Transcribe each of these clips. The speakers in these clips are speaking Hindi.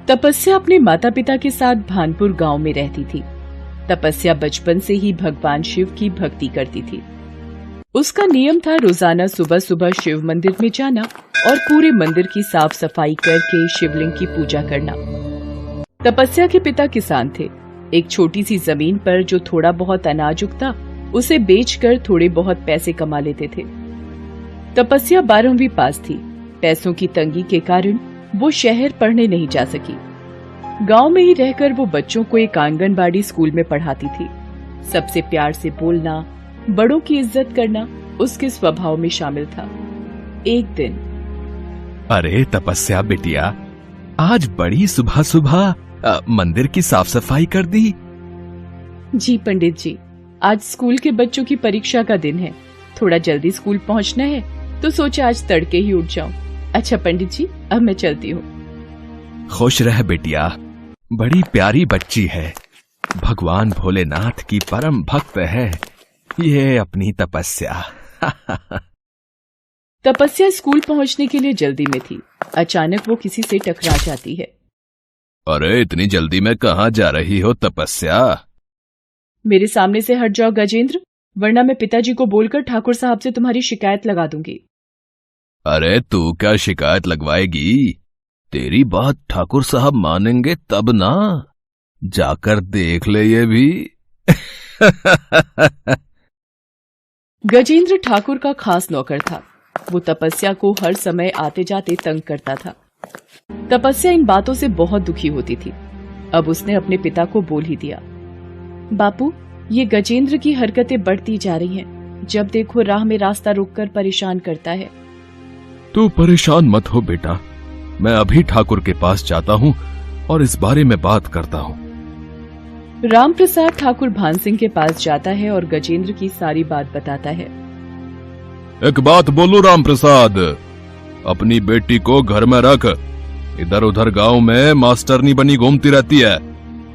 तपस्या अपने माता पिता के साथ भानपुर गांव में रहती थी। तपस्या बचपन से ही भगवान शिव की भक्ति करती थी। उसका नियम था रोजाना सुबह सुबह शिव मंदिर में जाना और पूरे मंदिर की साफ सफाई करके शिवलिंग की पूजा करना। तपस्या के पिता किसान थे। एक छोटी सी जमीन पर जो थोड़ा बहुत अनाज उगता उसे बेचकर थोड़े बहुत पैसे कमा लेते थे। तपस्या 12वीं पास थी। पैसों की तंगी के कारण वो शहर पढ़ने नहीं जा सकी। गांव में ही रहकर वो बच्चों को एक आंगनबाड़ी स्कूल में पढ़ाती थी। सबसे प्यार से बोलना, बड़ों की इज्जत करना उसके स्वभाव में शामिल था। एक दिन, अरे तपस्या बिटिया, आज बड़ी सुबह सुबह मंदिर की साफ सफाई कर दी। जी पंडित जी, आज स्कूल के बच्चों की परीक्षा का दिन है। थोड़ा जल्दी स्कूल पहुंचना है तो सोचा आज तड़के ही उठ जाऊं। अच्छा पंडित जी, अब मैं चलती हूँ। खुश रह बिटिया, बड़ी प्यारी बच्ची है। भगवान भोलेनाथ की परम भक्त है ये अपनी तपस्या। तपस्या स्कूल पहुंचने के लिए जल्दी में थी। अचानक वो किसी से टकरा जाती है। अरे इतनी जल्दी में कहाँ जा रही हो तपस्या? मेरे सामने से हट जाओ गजेंद्र, वरना मैं पिताजी को बोलकर ठाकुर साहब से तुम्हारी शिकायत लगा दूंगी। अरे तू क्या शिकायत लगवाएगी? तेरी बात ठाकुर साहब मानेंगे तब ना। जाकर देख ले ये भी। गजेंद्र ठाकुर का खास नौकर था। वो तपस्या को हर समय आते जाते तंग करता था। तपस्या इन बातों से बहुत दुखी होती थी। अब उसने अपने पिता को बोल ही दिया, बापू, ये गजेंद्र की हरकतें बढ़ती जा रही हैं। जब देखो राह में रास्ता रोककर परेशान करता है। तू परेशान मत हो बेटा, मैं अभी ठाकुर के पास जाता हूँ और इस बारे में बात करता हूँ। राम प्रसाद ठाकुर भान सिंह के पास जाता है और गजेंद्र की सारी बात बताता है। एक बात बोलूं राम प्रसाद, अपनी बेटी को घर में रख। इधर उधर गांव में मास्टरनी बनी घूमती रहती है।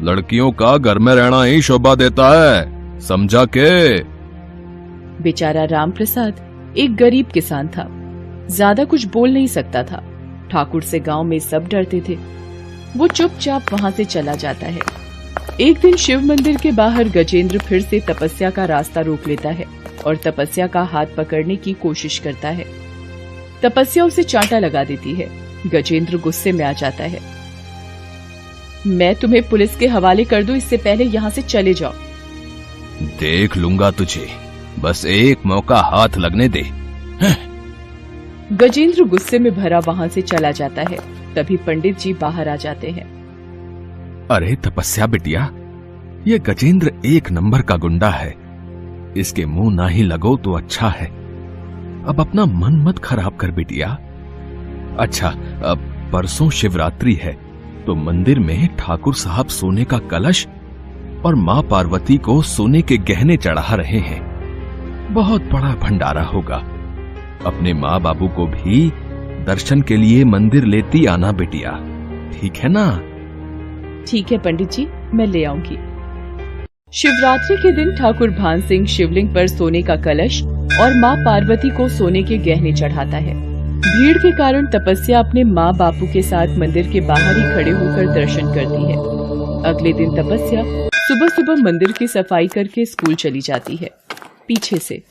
लड़कियों का घर में रहना ही शोभा देता है, समझा के? बेचारा राम प्रसाद एक गरीब किसान था। ज्यादा कुछ बोल नहीं सकता था। ठाकुर से गांव में सब डरते थे। वो चुपचाप वहां से चला जाता है। एक दिन शिव मंदिर के बाहर गजेंद्र फिर से तपस्या का रास्ता रोक लेता है और तपस्या का हाथ पकड़ने की कोशिश करता है। तपस्या उसे चांटा लगा देती है। गजेंद्र गुस्से में आ जाता है। मैं तुम्हें पुलिस के हवाले कर दूं, इससे पहले यहाँ से चले जाओ। देख लूंगा तुझे, बस एक मौका हाथ लगने दे। गजेंद्र गुस्से में भरा वहां से चला जाता है। तभी पंडित जी बाहर आ जाते हैं। अरे तपस्या बिटिया, ये गजेंद्र एक नंबर का गुंडा है। इसके मुंह ना ही लगो तो अच्छा है। अब अपना मन मत खराब कर बिटिया। अच्छा, अब परसों शिवरात्रि है तो मंदिर में ठाकुर साहब सोने का कलश और मां पार्वती को सोने के गहने चढ़ा रहे हैं। बहुत बड़ा भंडारा होगा। अपने माँ बाबू को भी दर्शन के लिए मंदिर लेती आना बेटिया, ठीक है ना? ठीक है पंडित जी, मैं ले आऊंगी। शिवरात्रि के दिन ठाकुर भान सिंह शिवलिंग पर सोने का कलश और माँ पार्वती को सोने के गहने चढ़ाता है। भीड़ के कारण तपस्या अपने माँ बापू के साथ मंदिर के बाहर ही खड़े होकर दर्शन करती है। अगले दिन तपस्या सुबह सुबह मंदिर की सफाई करके स्कूल चली जाती है। पीछे से,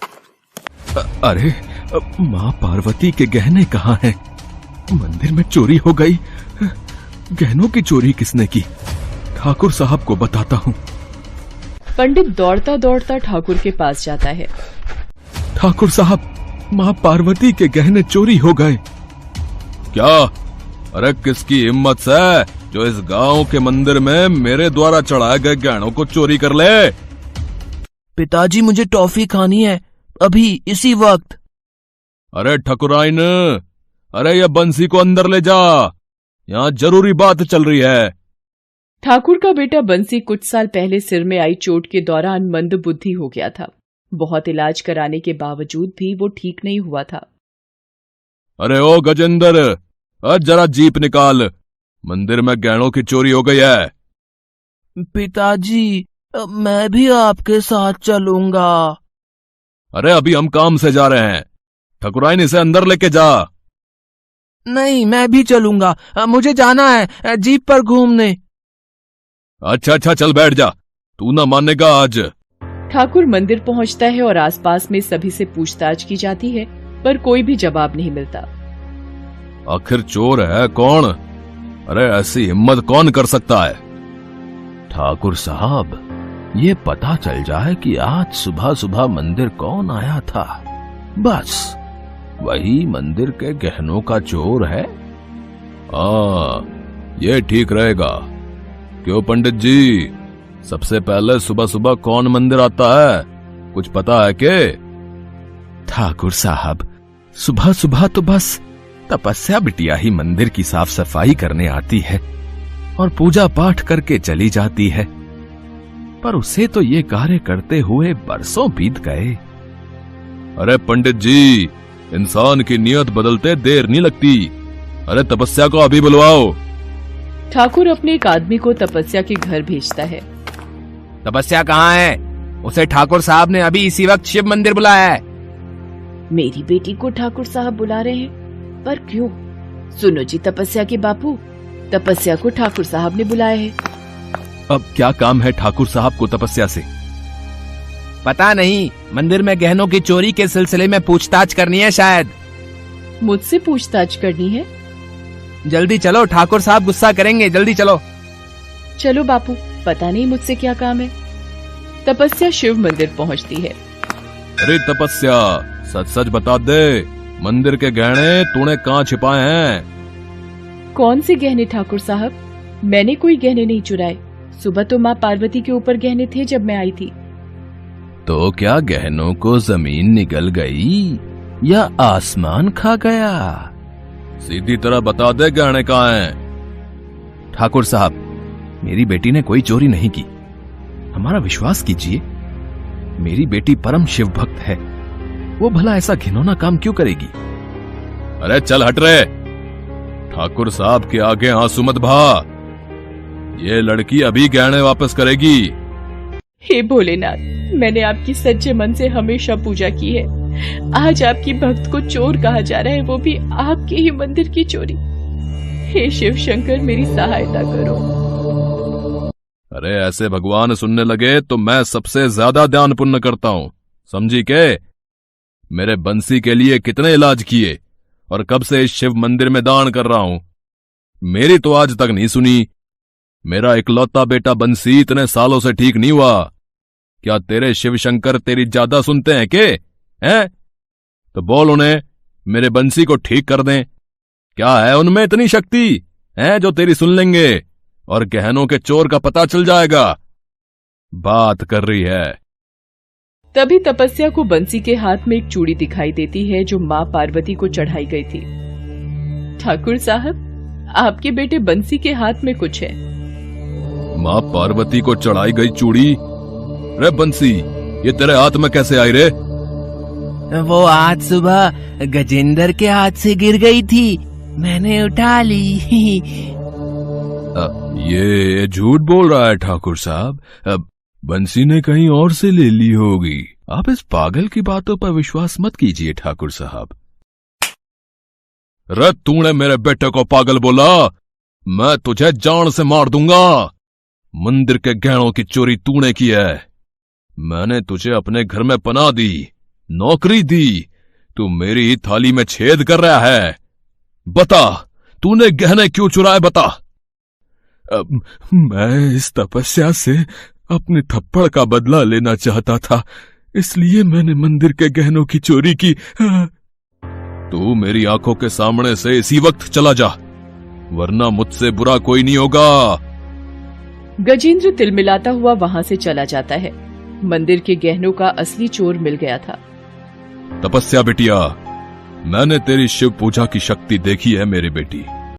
अरे माँ पार्वती के गहने कहाँ हैं? मंदिर में चोरी हो गई। गहनों की चोरी किसने की? ठाकुर साहब को बताता हूँ। पंडित दौड़ता दौड़ता ठाकुर के पास जाता है। ठाकुर साहब, माँ पार्वती के गहने चोरी हो गए। क्या? अरे किसकी हिम्मत से जो इस गांव के मंदिर में मेरे द्वारा चढ़ाए गए गहनों को चोरी कर ले? पिताजी, मुझे टॉफी खानी है, अभी इसी वक्त। अरे ठकुराइन, अरे ये बंसी को अंदर ले जा, यहाँ जरूरी बात चल रही है। ठाकुर का बेटा बंसी कुछ साल पहले सिर में आई चोट के दौरान मंद बुद्धि हो गया था। बहुत इलाज कराने के बावजूद भी वो ठीक नहीं हुआ था। अरे ओ गजेंद्र, जरा जीप निकाल, मंदिर में गहनों की चोरी हो गई है। पिताजी, मैं भी आपके साथ चलूंगा। अरे अभी हम काम से जा रहे हैं, ठकुराइन इसे अंदर लेके जा। नहीं, मैं भी चलूंगा। मुझे जाना है जीप पर घूमने। अच्छा अच्छा, चल बैठ जा, तू ना मानेगा आज। ठाकुर मंदिर पहुंचता है और आसपास में सभी से पूछताछ की जाती है, पर कोई भी जवाब नहीं मिलता। आखिर चोर है कौन? अरे ऐसी हिम्मत कौन कर सकता है? ठाकुर साहब, ये पता चल जाए कि आज सुबह सुबह मंदिर कौन आया था, बस वही मंदिर के गहनों का चोर है। ये ठीक रहेगा। क्यों पंडित जी, सबसे पहले सुबह सुबह कौन मंदिर आता है, कुछ पता है के? ठाकुर साहब, सुबह सुबह तो बस तपस्या बिटिया ही मंदिर की साफ सफाई करने आती है और पूजा पाठ करके चली जाती है, पर उसे तो ये कार्य करते हुए बरसों बीत गए। अरे पंडित जी, इंसान की नियत बदलते देर नहीं लगती। अरे तपस्या को अभी बुलवाओ। ठाकुर अपने एक आदमी को तपस्या के घर भेजता है। तपस्या कहाँ है? उसे ठाकुर साहब ने अभी इसी वक्त शिव मंदिर बुलाया है। मेरी बेटी को ठाकुर साहब बुला रहे हैं, पर क्यों? सुनो जी तपस्या के बापू, तपस्या को ठाकुर साहब ने बुलाया है। अब क्या काम है ठाकुर साहब को तपस्या से? पता नहीं, मंदिर में गहनों की चोरी के सिलसिले में पूछताछ करनी है शायद। मुझसे पूछताछ करनी है? जल्दी चलो, ठाकुर साहब गुस्सा करेंगे, जल्दी चलो। चलो बापू, पता नहीं मुझसे क्या काम है। तपस्या शिव मंदिर पहुंचती है। अरे तपस्या, सच सच बता दे, मंदिर के गहने तूने कहाँ छिपाए हैं? कौन से गहने ठाकुर साहब? मैंने कोई गहने नहीं चुराए। सुबह तो माँ पार्वती के ऊपर गहने थे जब मैं आई थी। तो क्या गहनों को जमीन निगल गई या आसमान खा गया? सीधी तरह बता दे, गहने कहाँ हैं? ठाकुर साहब, मेरी बेटी ने कोई चोरी नहीं की, हमारा विश्वास कीजिए। मेरी बेटी परम शिव भक्त है, वो भला ऐसा घिनौना काम क्यों करेगी? अरे चल हट रे, ठाकुर साहब के आगे आंसू मत बहा। ये लड़की अभी गहने वापस करेगी। हे भोलेनाथ, मैंने आपकी सच्चे मन से हमेशा पूजा की है। आज आपकी भक्त को चोर कहा जा रहा है, वो भी आपके ही मंदिर की चोरी। हे शिव शंकर, मेरी सहायता करो। अरे ऐसे भगवान सुनने लगे तो मैं सबसे ज्यादा ध्यान पुण्य करता हूं, समझी के? मेरे बंसी के लिए कितने इलाज किए और कब से इस शिव मंदिर में दान कर रहा हूं, मेरी तो आज तक नहीं सुनी। मेरा इकलौता बेटा बंसी इतने सालों से ठीक नहीं हुआ। क्या तेरे शिव शंकर तेरी ज्यादा सुनते हैं के? हैं? तो बोल उन्हें मेरे बंसी को ठीक कर दें। क्या है उनमें इतनी शक्ति है जो तेरी सुन लेंगे और गहनों के चोर का पता चल जाएगा? बात कर रही है। तभी तपस्या को बंसी के हाथ में एक चूड़ी दिखाई देती है जो माँ पार्वती को चढ़ाई गई थी। ठाकुर साहब, आपके बेटे बंसी के हाथ में कुछ है। माँ पार्वती को चढ़ाई गई चूड़ी? रे बंसी, ये तेरे हाथ में कैसे आई रे? वो आज सुबह गजेंद्र के हाथ से गिर गई थी, मैंने उठा ली। ये झूठ बोल रहा है ठाकुर साहब। अब बंसी ने कहीं और से ले ली होगी। आप इस पागल की बातों पर विश्वास मत कीजिए ठाकुर साहब। रे तूने मेरे बेटे को पागल बोला, मैं तुझे जान से मार दूंगा। मंदिर के गहनों की चोरी तूने की है। मैंने तुझे अपने घर में पनाह दी, नौकरी दी, तू मेरी ही थाली में छेद कर रहा है। बता, तूने गहने क्यों चुराए, बता। मैं इस तपस्या से अपने थप्पड़ का बदला लेना चाहता था, इसलिए मैंने मंदिर के गहनों की चोरी की। तू मेरी आंखों के सामने से इसी वक्त चला जा, वरना मुझसे बुरा कोई नहीं होगा। गजेंद्र तिलमिलाता हुआ वहां से चला जाता है। मंदिर के गहनों का असली चोर मिल गया था। तपस्या बिटिया, मैंने तेरी शिव पूजा की शक्ति देखी है मेरी बेटी।